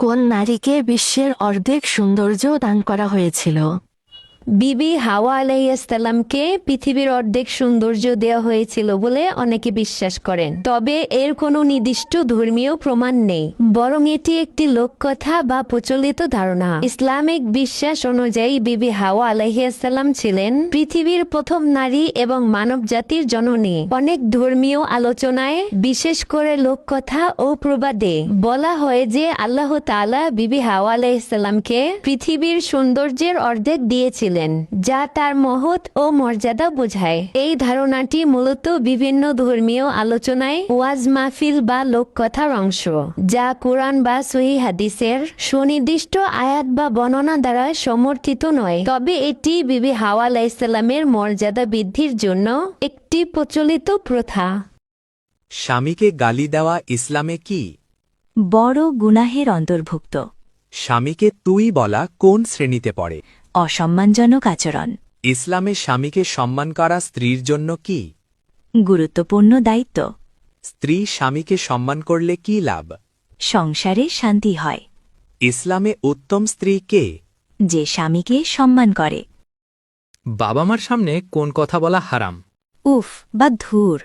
কোন নারীকে বিশ্বের অর্ধেক সৌন্দর্য দান করা হয়েছিল? বিবি হাওয়া আলাইহিসসালামকে পৃথিবীর অর্ধেক সৌন্দর্য দেওয়া হয়েছিল বলে অনেকে বিশ্বাস করেন। তবে এর কোনো নির্দিষ্ট ধর্মীয় প্রমাণ নেই, বরং এটি একটি লোককথা বা প্রচলিত ধারণা। ইসলামিক বিশ্বাস অনুযায়ী বিবি হাওয়া আলাইহিসসালাম ছিলেন পৃথিবীর প্রথম নারী এবং মানব জাতির জননী। অনেক ধর্মীয় আলোচনায়, বিশেষ করে লোককথা ও প্রবাদে বলা হয় যে আল্লাহ তাআলা বিবি হাওয়া আলাইহিসসালামকে পৃথিবীর সৌন্দর্যের অর্ধেক দিয়েছিলেন, যা তার মহৎ ও মর্যাদা বোঝায়। এই ধারণাটি মূলত বিভিন্ন ধর্মীয় আলোচনায় ওয়াজ মাহফিল বা লোককথার অংশ, যা কোরআন বা সহিহ হাদিসের সুনির্দিষ্ট আয়াত বা বর্ণনা দ্বারা সমর্থিত নয়। তবে এটি বিবি হাওয়া আলাইহিসসালামের মর্যাদা বৃদ্ধির জন্য একটি প্রচলিত প্রথা। স্বামীকে গালি দেওয়া ইসলামে কি? বড় গুনাহের অন্তর্ভুক্ত। স্বামীকে তুই বলা কোন শ্রেণীতে পড়ে? অসম্মানজনক আচরণ। ইসলামে স্বামীকে সম্মান করা স্ত্রীর জন্য কি? গুরুত্বপূর্ণ দায়িত্ব। স্ত্রী স্বামীকে সম্মান করলে কি লাভ? সংসারে শান্তি হয়। ইসলামে উত্তম স্ত্রী কে? যে স্বামীকে সম্মান করে। বাবা মার সামনে কোন কথা বলা হারাম? উফ বা ধুর।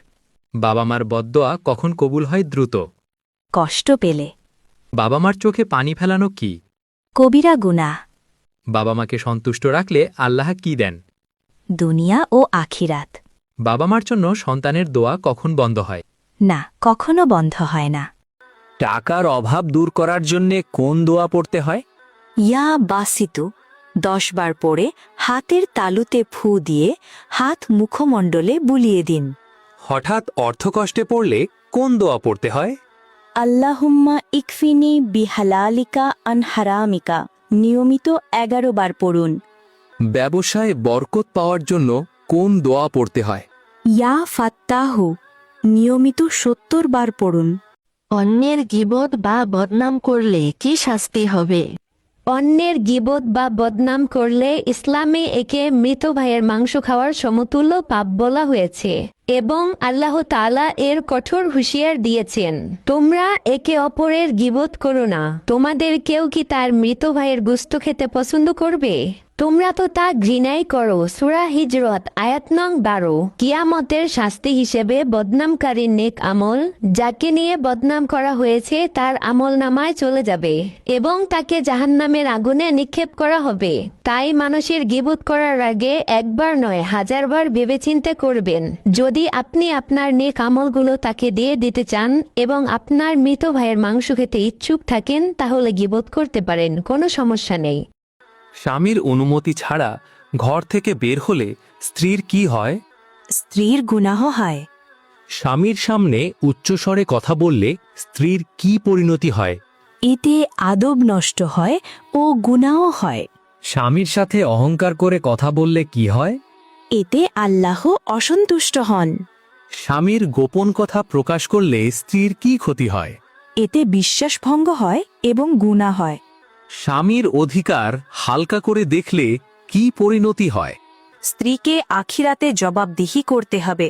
বাবা মার বদদোয়া কখন কবুল হয় দ্রুত? কষ্ট পেলে। বাবা মার চোখে পানি ফেলানো কি? কবিরা গুনাহ। বাবা মাকে সন্তুষ্ট রাখলে আল্লাহ কি দেন? দুনিয়া ও আখিরাত। বাবা মার জন্য সন্তানের দোয়া কখন বন্ধ হয়? না, কখনো বন্ধ হয় না। টাকার অভাব দূর করার জন্যে কোন দোয়া পড়তে হয়? ইয়া বাসিতু 10 বার পড়ে হাতের তালুতে ফু দিয়ে হাত মুখমণ্ডলে বুলিয়ে দিন। হঠাৎ অর্থকষ্টে পড়লে কোন দোয়া পড়তে হয়? আল্লাহুম্মা ইকফিনি বিহালালিকা আন হারামিকা নিয়মিত 11 বার পড়ুন। ব্যবসায় বরকত পাওয়ার জন্য কোন দোয়া পড়তে হয়? ইয়া ফাত্তাহু নিয়মিত 70 বার পড়ুন। অন্যের গীবত বা বদনাম করলে কি শাস্তি হবে? অন্যের গীবত বা বদনাম করলে ইসলামে একে মৃত ভাইয়ের মাংস খাওয়ার সমতুল্য পাপ বলা হয়েছে এবং আল্লাহ তাআলা এর কঠোর হুঁশিয়ার দিয়েছেন, তোমরা একে অপরের গীবত করো না। তোমাদের কেউ কি তার মৃত ভাইয়ের গোশত খেতে পছন্দ করবে? তোমরা তো তা ঘৃণাই করো। সূরা হিজরত আয়াত নং 12। কিয়ামতের শাস্তি হিসেবে বদনামকারীর নেক আমল, যাকে নিয়ে বদনাম করা হয়েছে, তার আমলনামায় চলে যাবে এবং তাকে জাহান্নামের আগুনে নিক্ষেপ করা হবে। তাই মানুষের গীবত করার আগে একবার নয় 1000 বার ভেবেচিন্তে করবেন। যদি আপনি আপনার নেক আমলগুলো তাকে দিয়ে দিতে চান এবং আপনার মৃত ভাইয়ের মাংস খেতে ইচ্ছুক থাকেন, তাহলে গীবত করতে পারেন, কোনো সমস্যা নেই। স্বামীর অনুমতি ছাড়া ঘর থেকে বের হলে স্ত্রীর কি হয়? স্ত্রীর গুনাহ হয়। স্বামীর সামনে উচ্চস্বরে কথা বললে স্ত্রীর কি পরিণতি হয়? এতে আদব নষ্ট হয় ও গুনাহ হয়। স্বামীর সাথে অহংকার করে কথা বললে কি হয়? এতে আল্লাহ অসন্তুষ্ট হন। স্বামীর গোপন কথা প্রকাশ করলে স্ত্রীর কি ক্ষতি হয়? এতে বিশ্বাস ভঙ্গ হয় এবং গুনাহ হয়। স্বামীর অধিকার হালকা করে দেখলে কি পরিণতি হয়? স্ত্রীকে আখিরাতে জবাবদিহি করতে হবে।